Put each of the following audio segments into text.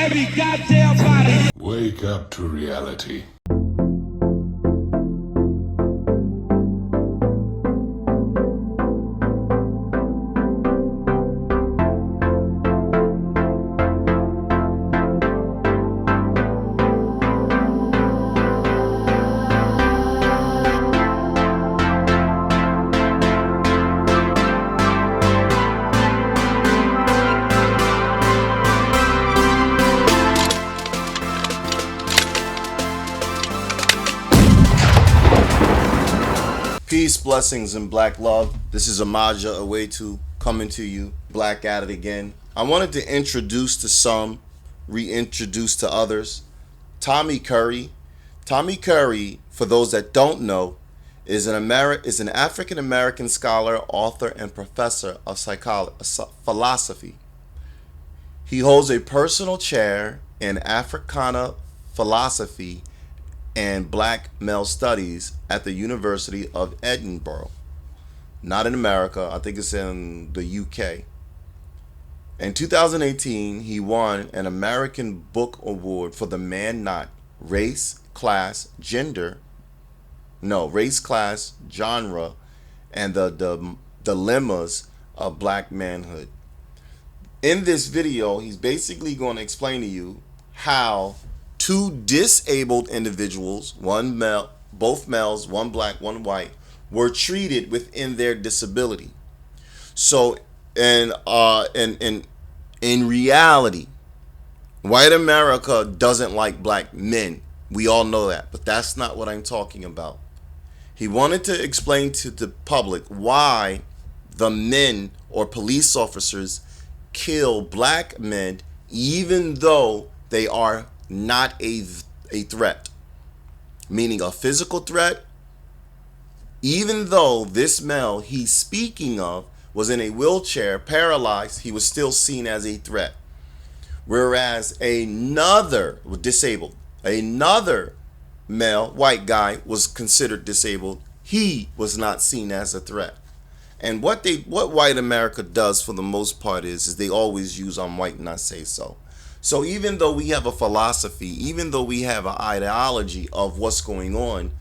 every goddamn body. Wake up to reality. Peace, blessings, and black love. This is Amandla, Awethu, coming to you, black at it again. I wanted to introduce to some, reintroduce to others, Tommy Curry. Tommy Curry, for those that don't know, is an African-American scholar, author, and professor of philosophy. He holds a personal chair in Africana philosophy and black male studies at the University of Edinburgh. Not in America, I think it's in the UK. In 2018, he won an American Book Award for the Man Not Race, Class, Genre, and the Dilemmas of Black Manhood. In this video, he's basically going to explain to you how two disabled individuals, both males, one black, one white, were treated within their disability. So, in reality, white America doesn't like black men. We all know that, but that's not what I'm talking about. He wanted to explain to the public why the men or police officers kill black men even though they are not a threat, meaning a physical threat. Even though this male he's speaking of was in a wheelchair, paralyzed, he was still seen as a threat. Whereas another male, white guy, was considered disabled. He was not seen as a threat. And what white America does for the most part is they always use "I'm white and I say so." So even though we have a philosophy, even though we have an ideology of what's going on,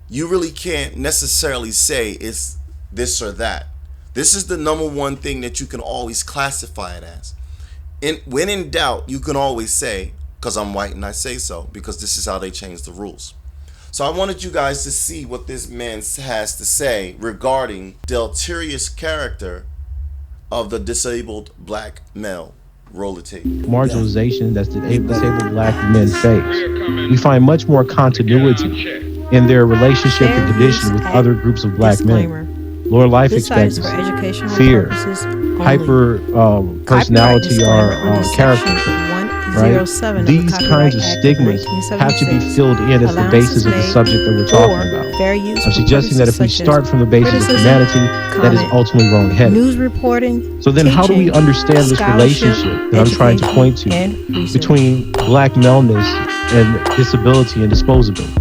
you really can't necessarily say it's this or that. This is the number one thing that you can always classify it as. When in doubt, you can always say, because I'm white and I say so, because this is how they change the rules. So I wanted you guys to see what this man has to say regarding the deleterious character of the disabled black male. Roll the tape. Marginalization that's disabled black men face. We find much more continuity in their relationship and condition with other groups of black men. Lower life expectancy, fear, hyper personality or character trait. Right? These kinds of stigmas have to be filled in as the basis of the subject that we're talking about. I'm suggesting that if we start from the basis of humanity, that is ultimately wrong-headed. News reporting. So then how do we understand this relationship that I'm trying to point to between black maleness and disability and disposability?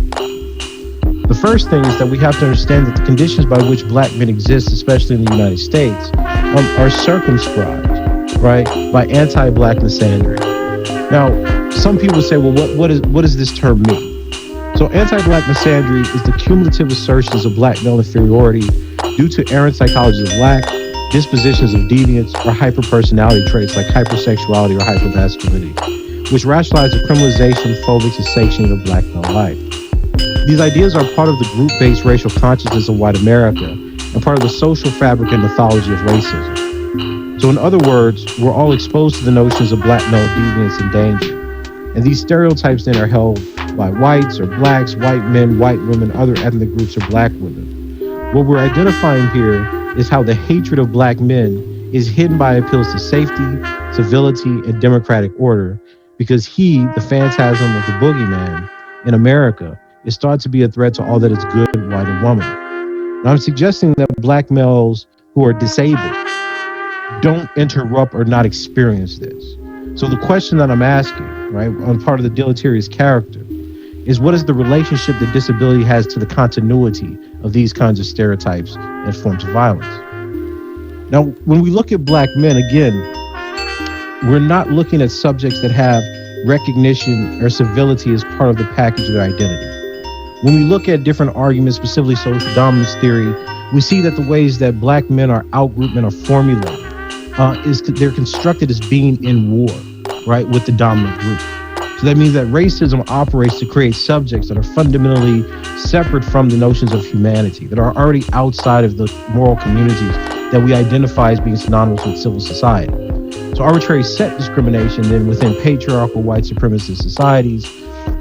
The first thing is that we have to understand that the conditions by which black men exist, especially in the United States, are circumscribed, right, by anti-black misandry. Now, some people say, well, what does this term mean? So anti-black misandry is the cumulative assertions of black male inferiority due to errant psychologies of lack, dispositions of deviance, or hyperpersonality traits like hypersexuality or hypermasculinity, which rationalize the criminalization, phobic cessation of black male life. These ideas are part of the group-based racial consciousness of white America and part of the social fabric and mythology of racism. So in other words, we're all exposed to the notions of black male deviance and danger. And these stereotypes then are held by whites or blacks, white men, white women, other ethnic groups, or black women. What we're identifying here is how the hatred of black men is hidden by appeals to safety, civility, and democratic order, because he, the phantasm of the boogeyman in America, is thought to be a threat to all that is good, white, and woman. Now, I'm suggesting that black males who are disabled don't interrupt or not experience this. So the question that I'm asking, right, on part of the deleterious character, is what is the relationship that disability has to the continuity of these kinds of stereotypes and forms of violence? Now, when we look at black men, again, we're not looking at subjects that have recognition, or civility as part of the package of their identity. When we look at different arguments, specifically social dominance theory, we see that the ways that black men are outgrouped and are formulated is they're constructed as being in war, right, with the dominant group. So that means that racism operates to create subjects that are fundamentally separate from the notions of humanity, that are already outside of the moral communities that we identify as being synonymous with civil society. So arbitrary set discrimination then within patriarchal white supremacist societies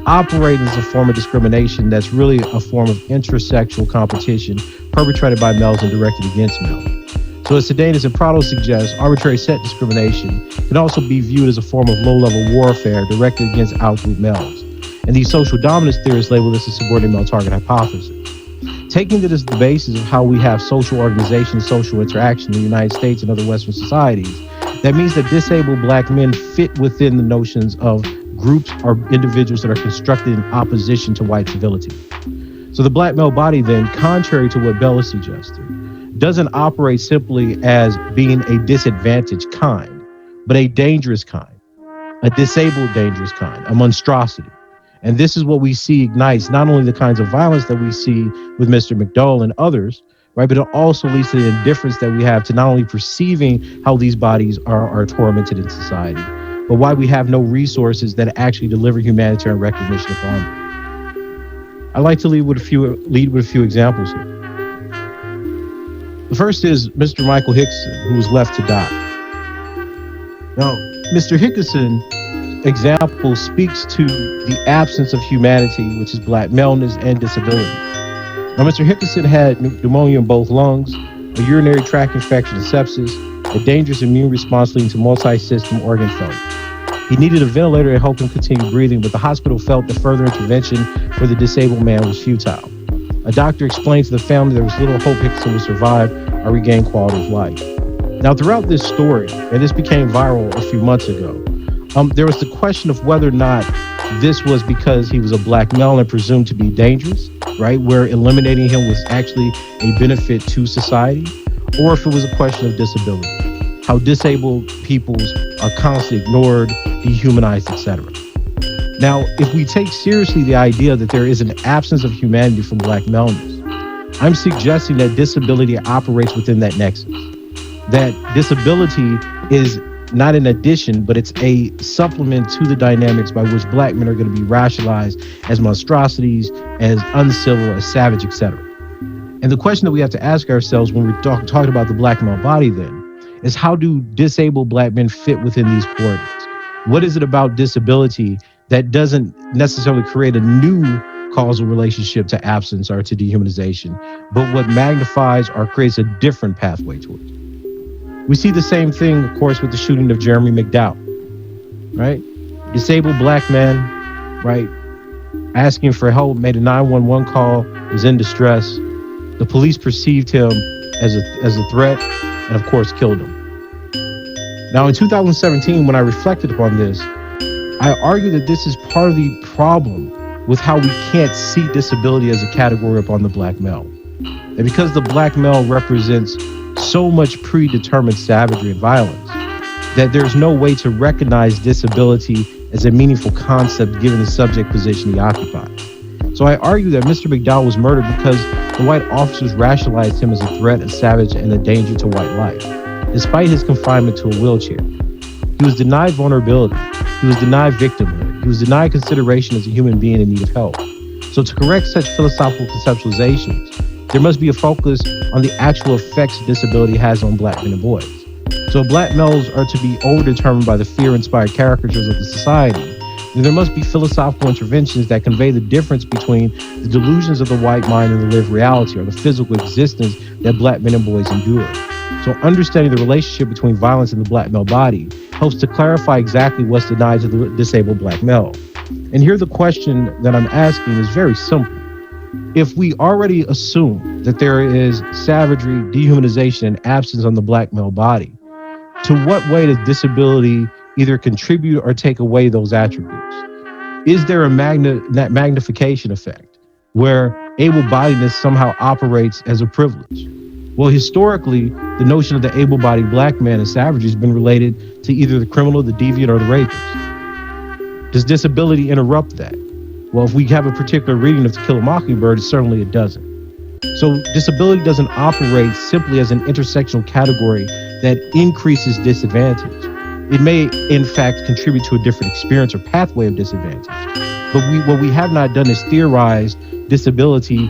operates as a form of discrimination that's really a form of intersexual competition perpetrated by males and directed against males. So as Sedanis and Prado suggests, arbitrary set discrimination can also be viewed as a form of low-level warfare directed against outgroup males. And these social dominance theorists label this a subordinate male target hypothesis. Taking this as the basis of how we have social organization, social interaction in the United States and other Western societies, that means that disabled black men fit within the notions of groups or individuals that are constructed in opposition to white civility. So the black male body then, contrary to what Bella suggested, doesn't operate simply as being a disadvantaged kind, but a dangerous kind, a disabled dangerous kind, a monstrosity. And this is what we see ignites not only the kinds of violence that we see with Mr. McDowell and others, right, but it also leads to the indifference that we have to not only perceiving how these bodies are tormented in society, but why we have no resources that actually deliver humanitarian recognition upon them. I'd like to lead with a few examples here. The first is Mr. Michael Hickson, who was left to die. Now, Mr. Hickson's example speaks to the absence of humanity, which is black maleness and disability. Now, Mr. Hickson had pneumonia in both lungs, a urinary tract infection and sepsis, a dangerous immune response leading to multi-system organ failure. He needed a ventilator to help him continue breathing, but the hospital felt that further intervention for the disabled man was futile. A doctor explained to the family there was little hope Hickson would survive or regain quality of life. Now, throughout this story, and this became viral a few months ago, there was the question of whether or not this was because he was a black male and presumed to be dangerous, right, where eliminating him was actually a benefit to society, or if it was a question of disability, how disabled peoples are constantly ignored, dehumanized, etc. Now, if we take seriously the idea that there is an absence of humanity from black maleness, I'm suggesting that disability operates within that nexus. That disability is not an addition, but it's a supplement to the dynamics by which black men are going to be racialized as monstrosities, as uncivil, as savage, etc. And the question that we have to ask ourselves when we're talking about the black male body then is, how do disabled black men fit within these coordinates? What is it about disability that doesn't necessarily create a new causal relationship to absence or to dehumanization, but what magnifies or creates a different pathway towards it? We see the same thing, of course, with the shooting of Jeremy McDowell, right? Disabled black man, right? Asking for help, made a 911 call, was in distress. The police perceived him as a threat and, of course, killed him. Now, in 2017, when I reflected upon this, I argue that this is part of the problem with how we can't see disability as a category upon the black male. And because the black male represents so much predetermined savagery and violence, that there's no way to recognize disability as a meaningful concept given the subject position he occupies. So I argue that Mr. McDowell was murdered because the white officers rationalized him as a threat, a savage, and a danger to white life, despite his confinement to a wheelchair. He was denied vulnerability. He was denied victimhood. He was denied consideration as a human being in need of help. So to correct such philosophical conceptualizations, there must be a focus on the actual effects disability has on black men and boys. So if black males are to be overdetermined by the fear-inspired caricatures of the society, then there must be philosophical interventions that convey the difference between the delusions of the white mind and the lived reality, or the physical existence that black men and boys endure. So understanding the relationship between violence and the black male body helps to clarify exactly what's denied to the disabled black male. And here the question that I'm asking is very simple. If we already assume that there is savagery, dehumanization, and absence on the black male body, to what way does disability either contribute or take away those attributes? Is there a magnification effect where able-bodiedness somehow operates as a privilege? Well, historically, the notion of the able-bodied black man as savagery has been related to either the criminal, the deviant, or the rapist. Does disability interrupt that? Well, if we have a particular reading of To Kill a Mockingbird, certainly it doesn't. So disability doesn't operate simply as an intersectional category that increases disadvantage. It may, in fact, contribute to a different experience or pathway of disadvantage. But what we have not done is theorize disability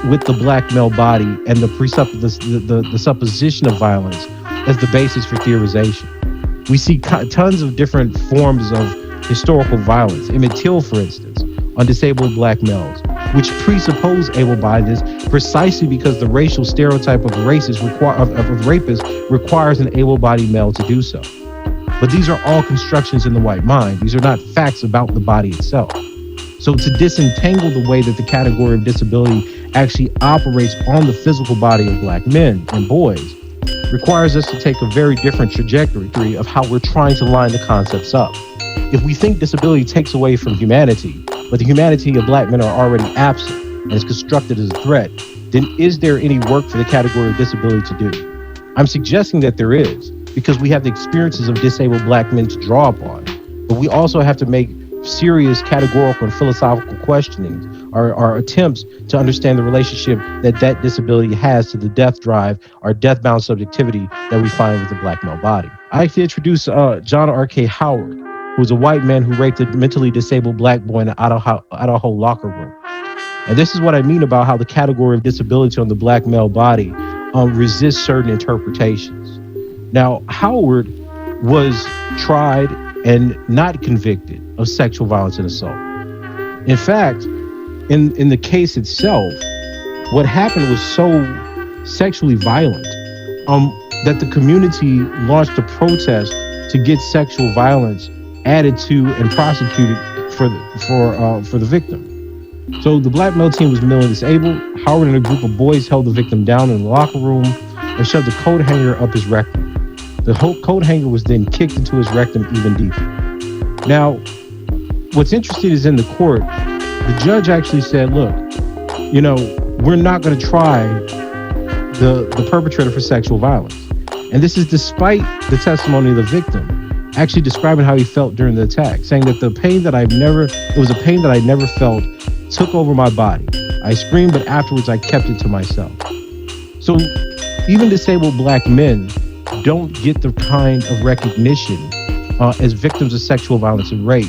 with the black male body and the supposition of violence as the basis for theorization. We see tons of different forms of historical violence. Emmett Till, for instance, on disabled black males, which presuppose able-bodiedness precisely because the racial stereotype of rapists requires an able-bodied male to do so. But these are all constructions in the white mind. These are not facts about the body itself. So to disentangle the way that the category of disability actually operates on the physical body of black men and boys requires us to take a very different trajectory of how we're trying to line the concepts up. If we think disability takes away from humanity, but the humanity of black men are already absent and is constructed as a threat, then is there any work for the category of disability to do? I'm suggesting that there is, because we have the experiences of disabled black men to draw upon, but we also have to make serious categorical and philosophical questionings, our attempts to understand the relationship that disability has to the death drive or death-bound subjectivity that we find with the black male body. I like to introduce John R.K. Howard, who was a white man who raped a mentally disabled black boy in an Idaho locker room. And this is what I mean about how the category of disability on the black male body resists certain interpretations. Now, Howard was tried and not convicted of sexual violence and assault. In fact, in the case itself, what happened was so sexually violent that the community launched a protest to get sexual violence added to and prosecuted for the victim. So the black male team was mentally disabled. Howard and a group of boys held the victim down in the locker room and shoved a coat hanger up his rectum. The whole coat hanger was then kicked into his rectum even deeper. Now, what's interesting is in the court, the judge actually said, look, we're not going to try the perpetrator for sexual violence. And this is despite the testimony of the victim actually describing how he felt during the attack, saying that it was a pain that I never felt, took over my body. I screamed, but afterwards I kept it to myself. So even disabled black men don't get the kind of recognition as victims of sexual violence and rape,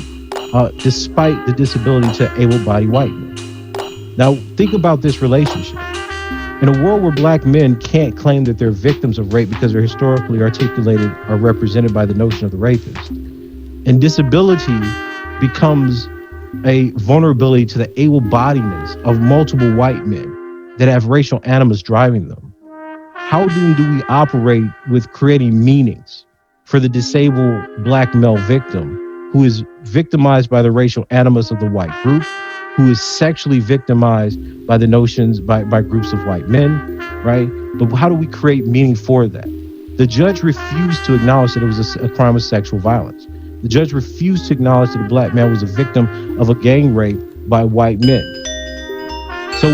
despite the disability to able-bodied white men. Now, think about this relationship. In a world where black men can't claim that they're victims of rape because they're historically articulated or represented by the notion of the rapist, and disability becomes a vulnerability to the able-bodiedness of multiple white men that have racial animus driving them, how do we operate with creating meanings for the disabled black male victim who is victimized by the racial animus of the white group, who is sexually victimized by the notions by groups of white men, right? But how do we create meaning for that? The judge refused to acknowledge that it was a crime of sexual violence. The judge refused to acknowledge that the black man was a victim of a gang rape by white men. So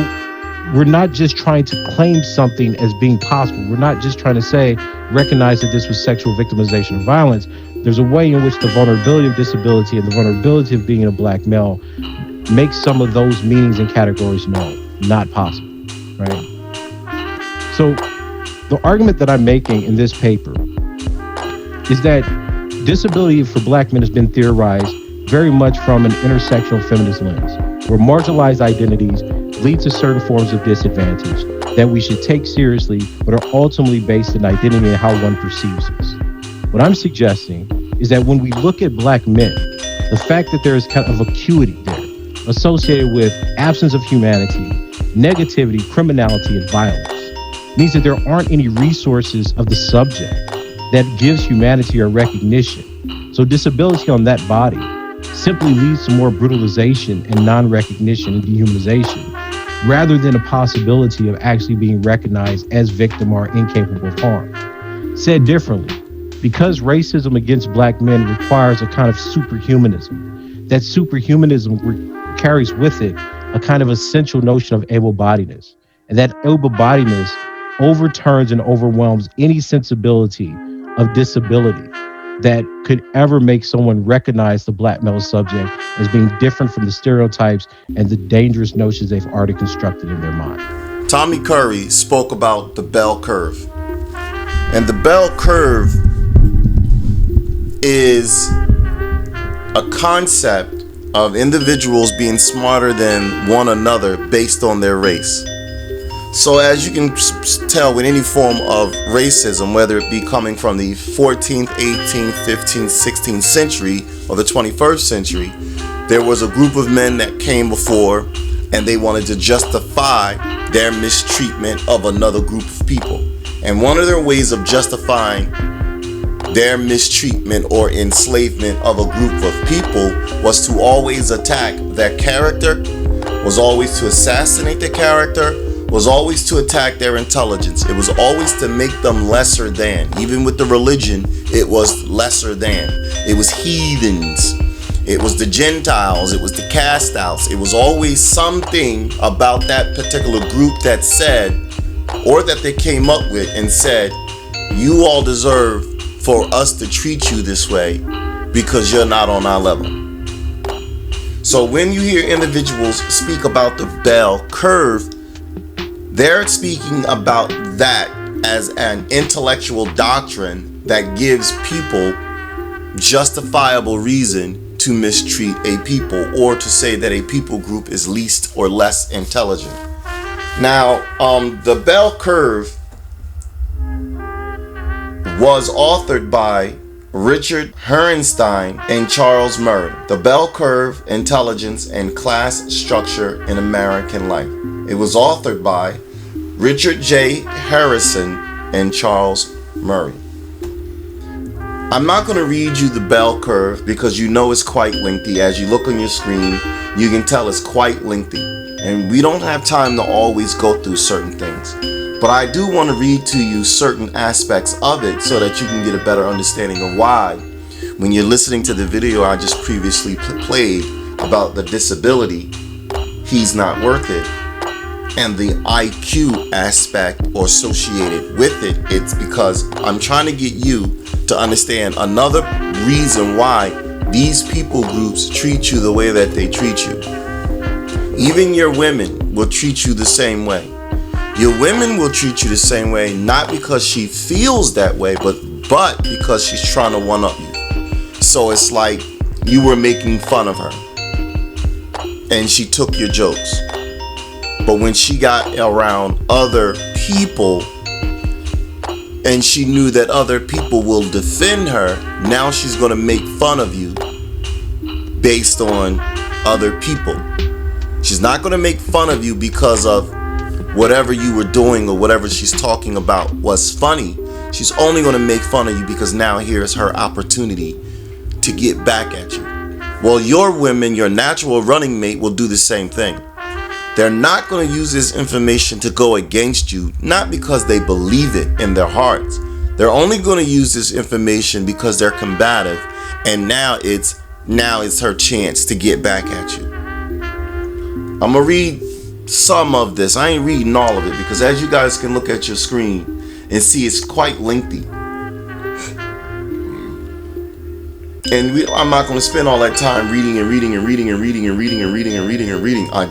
we're not just trying to claim something as being possible. We're not just trying to recognize that this was sexual victimization and violence. There's a way in which the vulnerability of disability and the vulnerability of being a black male makes some of those meanings and categories not possible, right? So the argument that I'm making in this paper is that disability for black men has been theorized very much from an intersectional feminist lens, where marginalized identities lead to certain forms of disadvantage that we should take seriously, but are ultimately based in identity and how one perceives us. What I'm suggesting is that when we look at black men, the fact that there is kind of acuity there associated with absence of humanity, negativity, criminality, and violence means that there aren't any resources of the subject that gives humanity or recognition. So disability on that body simply leads to more brutalization and non-recognition and dehumanization, rather than a possibility of actually being recognized as victim or incapable of harm. Said differently, because racism against black men requires a kind of superhumanism, that superhumanism carries with it a kind of essential notion of able-bodiedness, and that able-bodiedness overturns and overwhelms any sensibility of disability, that could ever make someone recognize the black male subject as being different from the stereotypes and the dangerous notions they've already constructed in their mind. Tommy Curry spoke about the bell curve. And the bell curve is a concept of individuals being smarter than one another based on their race. So as you can tell with any form of racism, whether it be coming from the 14th, 18th, 15th, 16th century or the 21st century, there was a group of men that came before and they wanted to justify their mistreatment of another group of people. And one of their ways of justifying their mistreatment or enslavement of a group of people was to always attack their character, was always to assassinate their character, was always to attack their intelligence. It was always to make them lesser than. Even with the religion, it was lesser than. It was heathens. It was the Gentiles. It was the cast outs. It was always something about that particular group that said, or that they came up with and said, you all deserve for us to treat you this way because you're not on our level. So when you hear individuals speak about the bell curve, they're speaking about that as an intellectual doctrine that gives people justifiable reason to mistreat a people or to say that a people group is least or less intelligent. Now, the bell curve was authored by Richard Herrnstein and Charles Murray. The Bell Curve, Intelligence and Class Structure in American Life. It was authored by Richard J. Harrison and Charles Murray. I'm not going to read you the bell curve because you know it's quite lengthy. As you look on your screen, you can tell it's quite lengthy. And we don't have time to always go through certain things. But I do want to read to you certain aspects of it so that you can get a better understanding of why, when you're listening to the video I just previously played about the disability, he's not worth it, and the IQ aspect or associated with it, it's because I'm trying to get you to understand another reason why these people groups treat you the way that they treat you. Even your women will treat you the same way. Your women will treat you the same way, not because she feels that way, but because she's trying to one-up you. So it's like you were making fun of her and she took your jokes. But when she got around other people and she knew that other people will defend her, now she's going to make fun of you based on other people. She's not going to make fun of you because of whatever you were doing or whatever she's talking about was funny. She's only going to make fun of you because now here's her opportunity to get back at you. Well, your women, your natural running mate, will do the same thing. They're not going to use this information to go against you, not because they believe it in their hearts. They're only going to use this information because they're combative, and now it's her chance to get back at you. I'm going to read some of this. I ain't reading all of it because, as you guys can look at your screen and see, it's quite lengthy. And I'm not going to spend all that time reading. I'm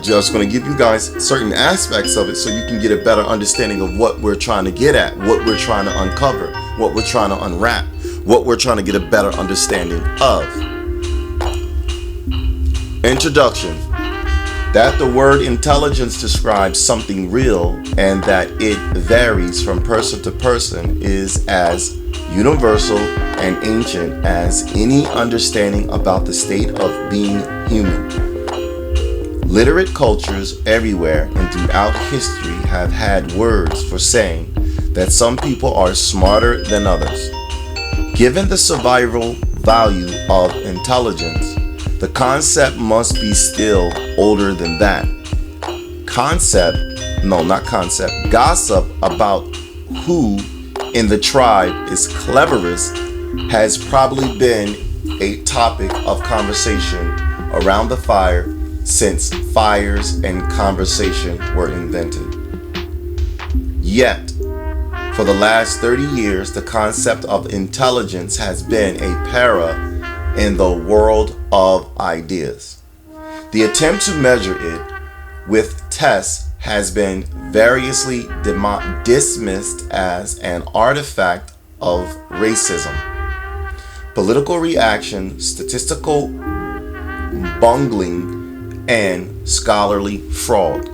just going to give you guys certain aspects of it so you can get a better understanding of what we're trying to get at, what we're trying to uncover, what we're trying to unwrap, what we're trying to get a better understanding of. Introduction. That the word intelligence describes something real and that it varies from person to person is as universal and ancient as any understanding about the state of being human. Literate cultures everywhere and throughout history have had words for saying that some people are smarter than others. Given the survival value of intelligence, the concept must be still older than that. Gossip about who in the tribe is cleverest has probably been a topic of conversation around the fire since fires and conversation were invented. Yet, For the last 30 years, the concept of intelligence has been a para in the world of ideas. The attempt to measure it with tests has been variously dismissed as an artifact of racism, political reaction, statistical bungling, and scholarly fraud.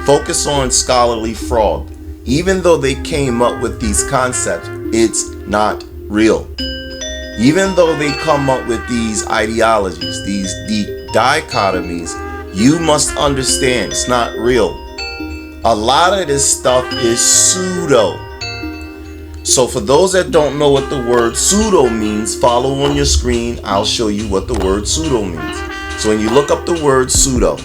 Focus on scholarly fraud. Even though they came up with these concepts, it's not real. Even though they come up with these ideologies, these dichotomies, you must understand it's not real. A lot of this stuff is pseudo. So for those that don't know what the word pseudo means, follow on your screen. I'll show you what the word pseudo means. So when you look up the word pseudo,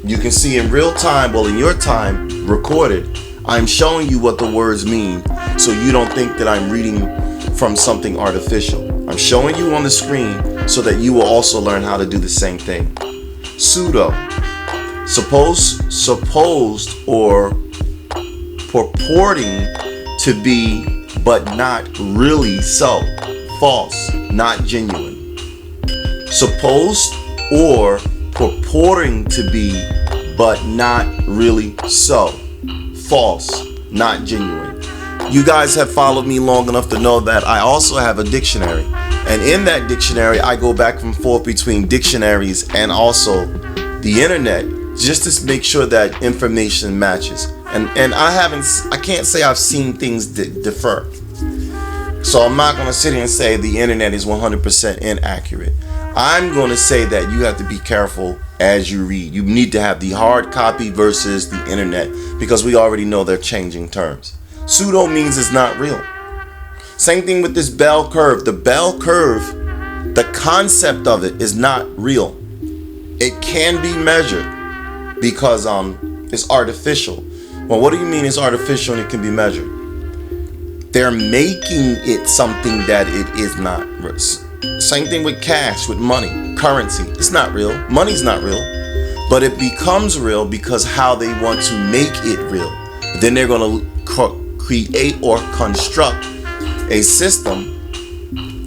you can see in real time, well in your time, recorded, I'm showing you what the words mean so you don't think that I'm reading from something artificial. I'm showing you on the screen so that you will also learn how to do the same thing. Pseudo, supposed or purporting to be but not really so. False, not genuine. Supposed or purporting to be but not really so. False, not genuine. You guys have followed me long enough to know that I also have a dictionary. And in that dictionary, I go back and forth between dictionaries and also the internet just to make sure that information matches. And I can't say I've seen things differ. So I'm not going to sit here and say the internet is 100% inaccurate. I'm going to say that you have to be careful as you read. You need to have the hard copy versus the internet because we already know they're changing terms. Pseudo means it's not real. Same thing with this bell curve. The bell curve, the concept of it is not real. It can be measured because it's artificial. Well, what do you mean it's artificial and it can be measured? They're making it something that it is not. Same thing with cash, with money, currency. It's not real. Money's not real. But it becomes real because how they want to make it real. Then they're going to create or construct a system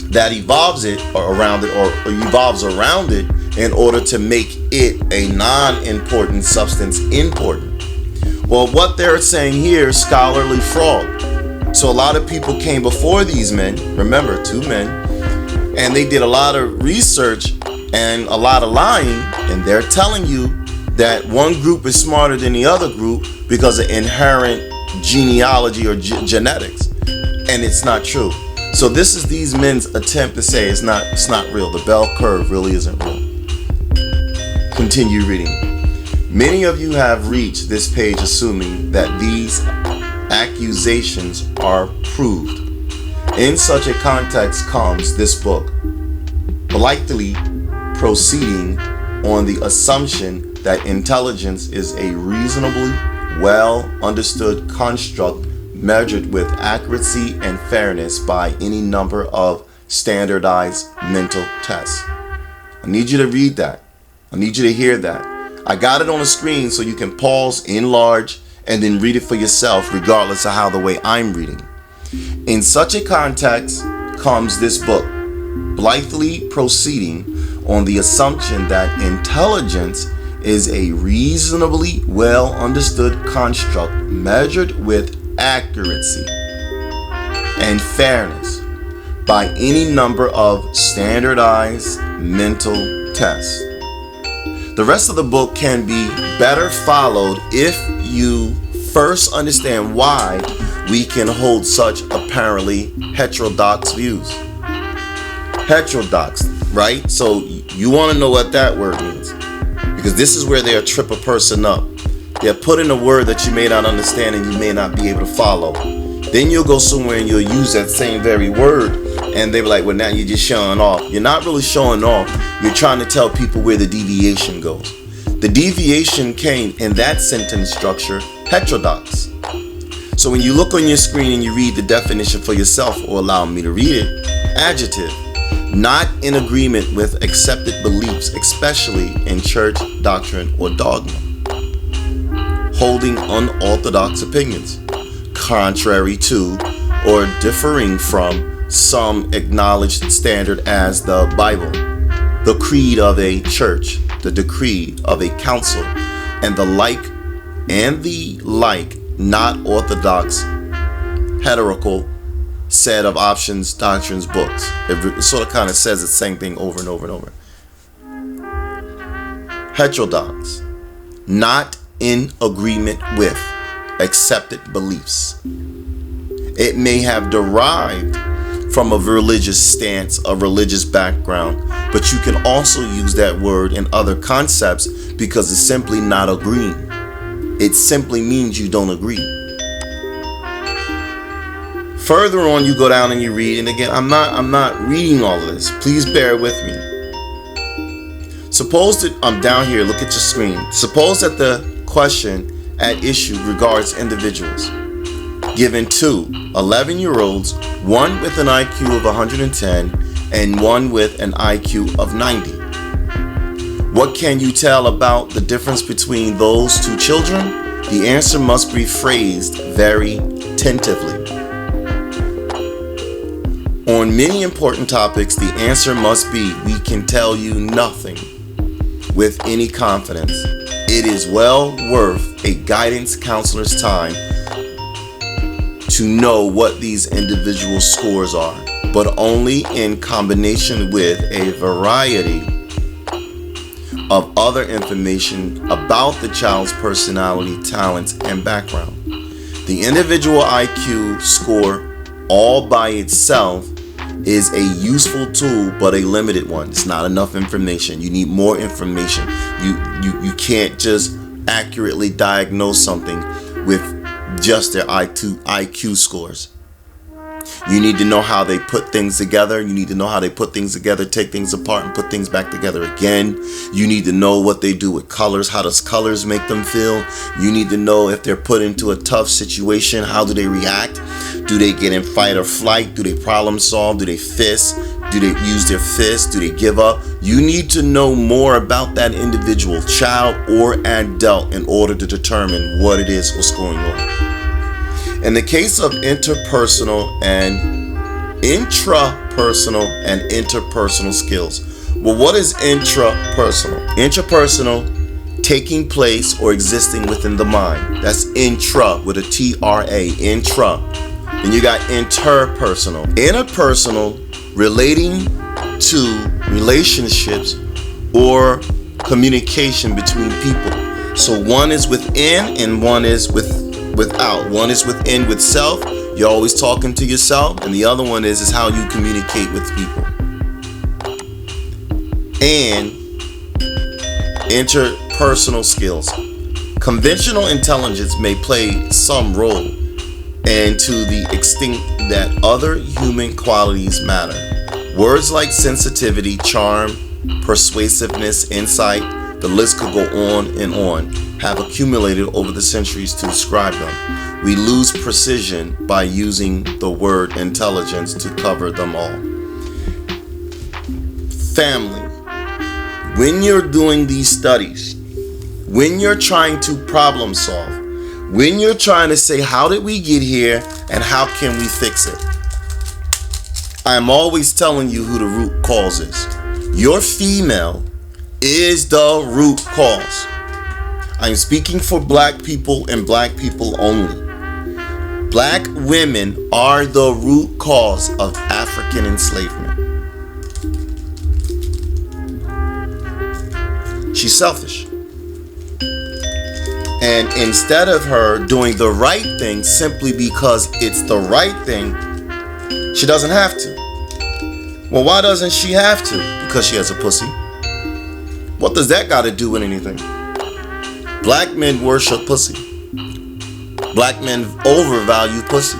that evolves it or evolves around it in order to make it a non-important substance important. Well, what they're saying here is scholarly fraud. So a lot of people came before these men, remember, 2 men, and they did a lot of research and a lot of lying, and they're telling you that one group is smarter than the other group because of inherent genealogy or genetics, and it's not true. So this is these men's attempt to say it's not real. The bell curve really isn't real. Continue reading. Many of you have reached this page assuming that these accusations are proved. In such a context comes this book, blithely proceeding on the assumption that intelligence is a reasonably well understood construct measured with accuracy and fairness by any number of standardized mental tests. I need you to read that. I need you to hear that. I got it on the screen so you can pause, enlarge, and then read it for yourself regardless of how the way I'm reading. In such a context comes this book, blithely proceeding on the assumption that intelligence is a reasonably well understood construct measured with accuracy and fairness by any number of standardized mental tests. The rest of the book can be better followed if you first understand why we can hold such apparently heterodox views. Heterodox, right? So you want to know what that word means, because this is where they'll trip a person up. They'll put in a word that you may not understand and you may not be able to follow. Then you'll go somewhere and you'll use that same very word, and they'll be like, well, now you're just showing off. You're not really showing off. You're trying to tell people where the deviation goes. The deviation came in that sentence structure, heterodox. So when you look on your screen and you read the definition for yourself, or allow me to read it, adjective, not in agreement with accepted beliefs, especially in church doctrine or dogma, holding unorthodox opinions, contrary to or differing from some acknowledged standard as the Bible, the creed of a church, the decree of a council, and the like not orthodox heretical set of options, doctrines, books. It sort of kind of says the same thing over and over and over. Heterodox, not in agreement with accepted beliefs. It may have derived from a religious stance, a religious background, but you can also use that word in other concepts because it's simply not agreeing. It simply means you don't agree. Further on, you go down and you read, and again, I'm not reading all of this. Please bear with me. Suppose that I'm down here, look at your screen. Suppose that the question at issue regards individuals. Given two 11-year-olds, one with an IQ of 110 and one with an IQ of 90. What can you tell about the difference between those two children? The answer must be phrased very tentatively. On many important topics, the answer must be, we can tell you nothing with any confidence. It is well worth a guidance counselor's time to know what these individual scores are, but only in combination with a variety of other information about the child's personality, talents, and background. The individual IQ score all by itself is a useful tool, but a limited one. It's not enough information. You need more information. You can't just accurately diagnose something with just their IQ scores. You need to know how they put things together. You need to know how they put things together, take things apart, and put things back together again. You need to know what they do with colors. How does colors make them feel? You need to know if they're put into a tough situation, how do they react? Do they get in fight or flight? Do they problem solve? Do they fist? Do they use their fists? Do they give up? You need to know more about that individual, child or adult, in order to determine what it is, what's going on. In the case of interpersonal and interpersonal skills. Well, what is intrapersonal? Intrapersonal, taking place or existing within the mind. That's intra with a T-R-A, intra. Then you got interpersonal. Interpersonal, relating to relationships or communication between people. So one is within and one is without. One is within with self. You're always talking to yourself, and the other one is how you communicate with people. And interpersonal skills. Conventional intelligence may play some role, and to the extent that other human qualities matter. Words like sensitivity, charm, persuasiveness, insight, the list could go on and on, have accumulated over the centuries to describe them. We lose precision by using the word intelligence to cover them all. Family. When you're doing these studies, when you're trying to problem solve, when you're trying to say, how did we get here and how can we fix it? I'm always telling you who the root cause is. Your female is the root cause. I'm speaking for black people and black people only. Black women are the root cause of African enslavement. She's selfish. And instead of her doing the right thing simply because it's the right thing, she doesn't have to. Well, why doesn't she have to? Because she has a pussy. What does that got to do with anything? Black men worship pussy. Black men overvalue pussy.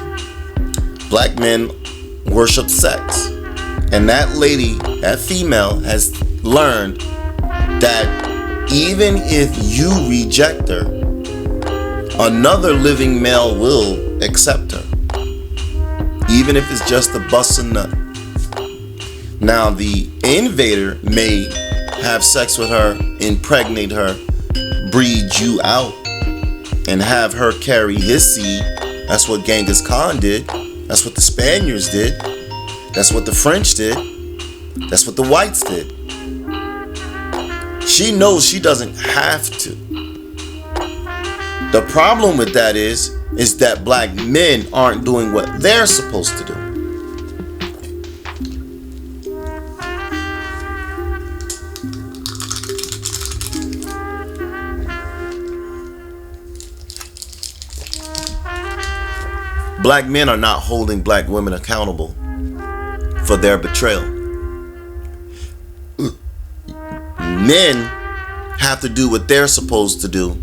Black men worship sex. And that lady, that female, has learned that even if you reject her, another living male will accept her, even if it's just a busted nut. Now, the invader may have sex with her, impregnate her, breed you out, and have her carry his seed That's what Genghis Khan did. That's what the Spaniards did. That's what the French did. That's what the whites did. She knows she doesn't have to. The problem with that is that black men aren't doing what they're supposed to do. Black men are not holding black women accountable for their betrayal. Men have to do what they're supposed to do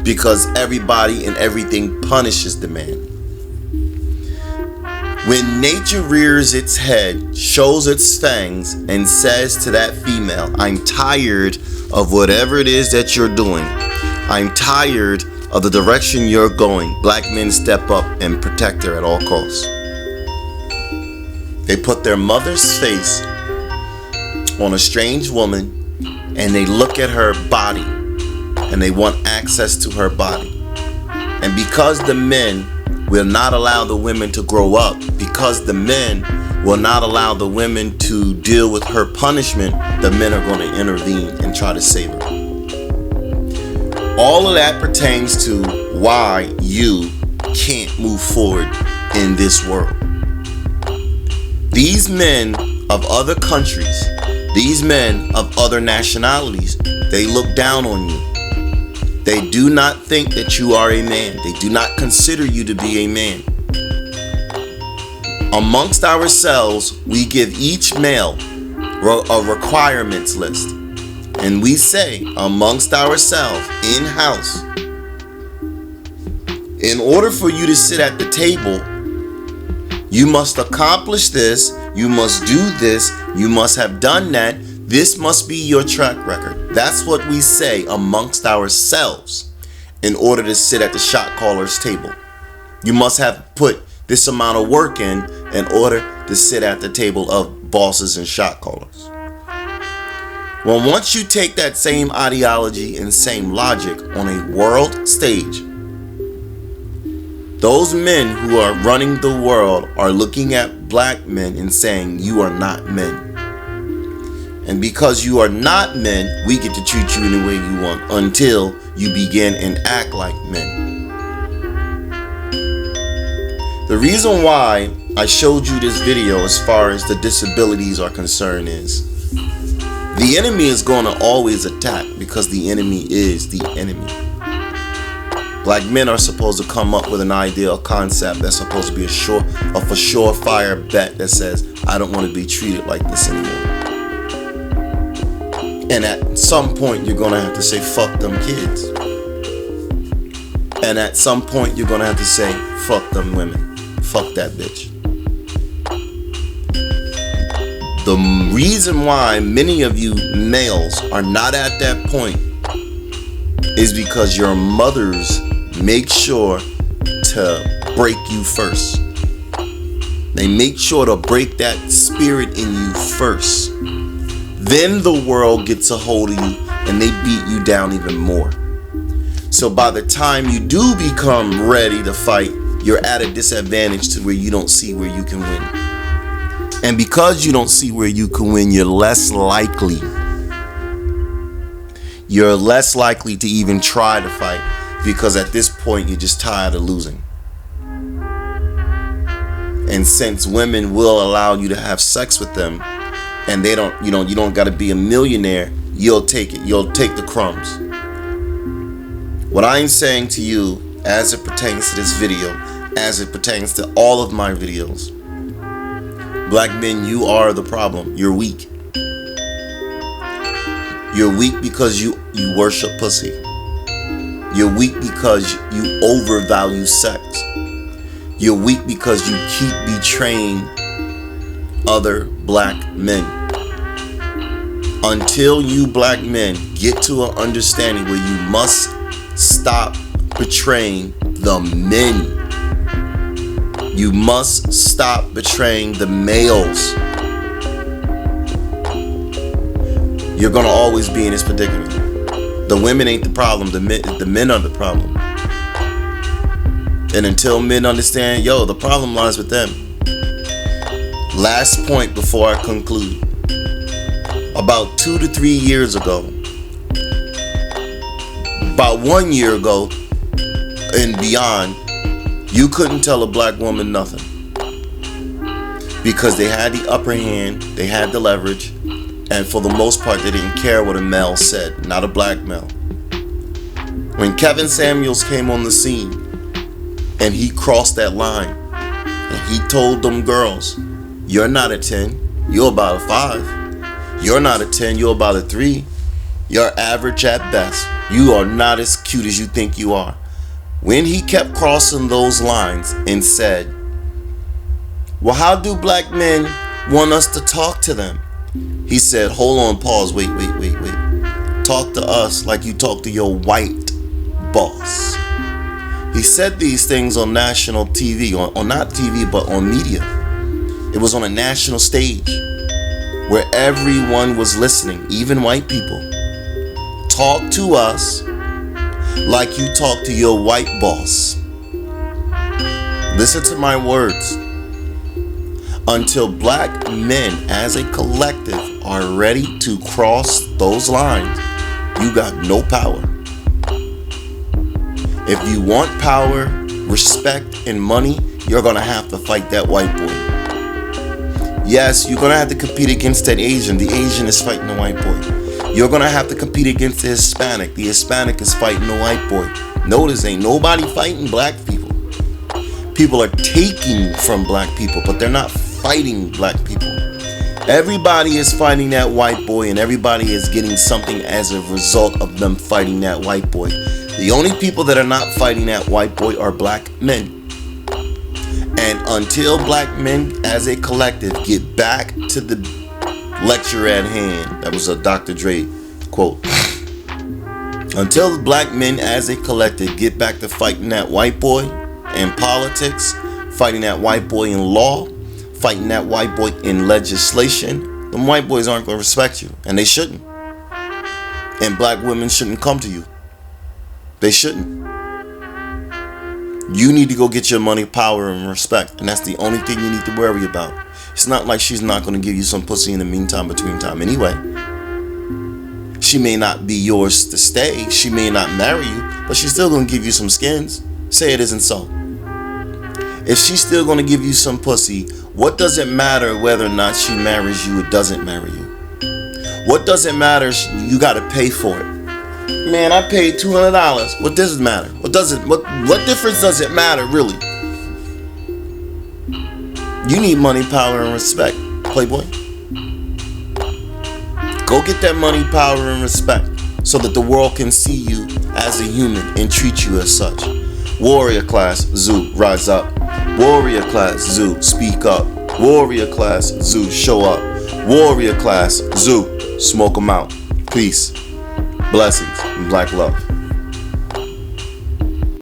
because everybody and everything punishes the man. When nature rears its head, shows its fangs, and says to that female, I'm tired of whatever it is that you're doing. I'm tired of the direction you're going. Black men step up and protect her at all costs. They put their mother's face on a strange woman and they look at her body and they want access to her body. And because the men will not allow the women to grow up, because the men will not allow the women to deal with her punishment, the men are going to intervene and try to save her. All of that pertains to why you can't move forward in this world. These men of other countries, these men of other nationalities, they look down on you. They do not think that you are a man. They do not consider you to be a man. Amongst ourselves, we give each male a requirements list. And we say amongst ourselves, in-house, in order for you to sit at the table, you must accomplish this, you must do this, you must have done that, this must be your track record. That's what we say amongst ourselves in order to sit at the shot caller's table. You must have put this amount of work in order to sit at the table of bosses and shot callers. Well, once you take that same ideology and same logic on a world stage, those men who are running the world are looking at black men and saying, you are not men. And because you are not men, we get to treat you any way you want until you begin and act like men. The reason why I showed you this video as far as the disabilities are concerned is the enemy is going to always attack because the enemy is the enemy. Black men are supposed to come up with an idea or concept that's supposed to be a surefire bet that says, I don't want to be treated like this anymore. And at some point, you're going to have to say, fuck them kids. And at some point, you're going to have to say, fuck them women. Fuck that bitch. The reason why many of you males are not at that point is because your mothers make sure to break you first. They make sure to break that spirit in you first. Then the world gets a hold of you and they beat you down even more. So by the time you do become ready to fight, you're at a disadvantage to where you don't see where you can win. And because you don't see where you can win, you're less likely to even try to fight, because at this point you're just tired of losing. And since women will allow you to have sex with them, and they don't, you don't got to be a millionaire, you'll take it. You'll take the crumbs. What I'm saying to you, as it pertains to this video, as it pertains to all of my videos, black men, you are the problem. You're weak. You're weak because you worship pussy. You're weak because you overvalue sex. You're weak because you keep betraying other black men. Until you black men get to an understanding where you must stop betraying the men. You must stop betraying the males. You're gonna always be in this predicament. The women ain't the problem, the men are the problem. And until men understand, yo, the problem lies with them. Last point before I conclude. About 2 to 3 years ago, about 1 year ago and beyond, you couldn't tell a black woman nothing. Because they had the upper hand, they had the leverage, and for the most part, they didn't care what a male said, not a black male. When Kevin Samuels came on the scene, and he crossed that line, and he told them girls, you're not a 10, you're about a 5. You're not a 10, you're about a 3. You're average at best. You are not as cute as you think you are. When he kept crossing those lines and said, well, how do black men want us to talk to them? He said, hold on, pause, wait. Talk to us like you talk to your white boss. He said these things on national TV, on not TV, but on media. It was on a national stage where everyone was listening, even white people. Talk to us like you talk to your white boss. Listen to my words. Until black men as a collective are ready to cross those lines, you got no power. If you want power, respect, and money, you're gonna have to fight that white boy. Yes, you're gonna have to compete against that Asian. The Asian is fighting the white boy. You're gonna have to compete against the Hispanic. The Hispanic is fighting the white boy. Notice ain't nobody fighting black people. People are taking from black people, but they're not fighting black people. Everybody is fighting that white boy, and everybody is getting something as a result of them fighting that white boy. The only people that are not fighting that white boy are black men. And until black men as a collective get back to the lecture at hand, that was a Dr. Dre quote. Until black men as a collective get back to fighting that white boy in politics, fighting that white boy in law, fighting that white boy in legislation, them white boys aren't going to respect you, and they shouldn't. And black women shouldn't come to you. They shouldn't. You need to go get your money, power, and respect, and that's the only thing you need to worry about. It's not like she's not going to give you some pussy in the meantime, between time anyway. She may not be yours to stay, she may not marry you, but she's still going to give you some skins. Say it isn't so. If she's still going to give you some pussy, what does it matter whether or not she marries you or doesn't marry you? What does it matter? You got to pay for it. Man, I paid $200. What does it matter? What difference does it matter, really? You need money, power, and respect, playboy. Go get that money, power, and respect so that the world can see you as a human and treat you as such. Warrior class, Zoo, rise up. Warrior class, Zoo, speak up. Warrior class, Zoo, show up. Warrior class, Zoo, smoke them out. Peace, blessings, and black love.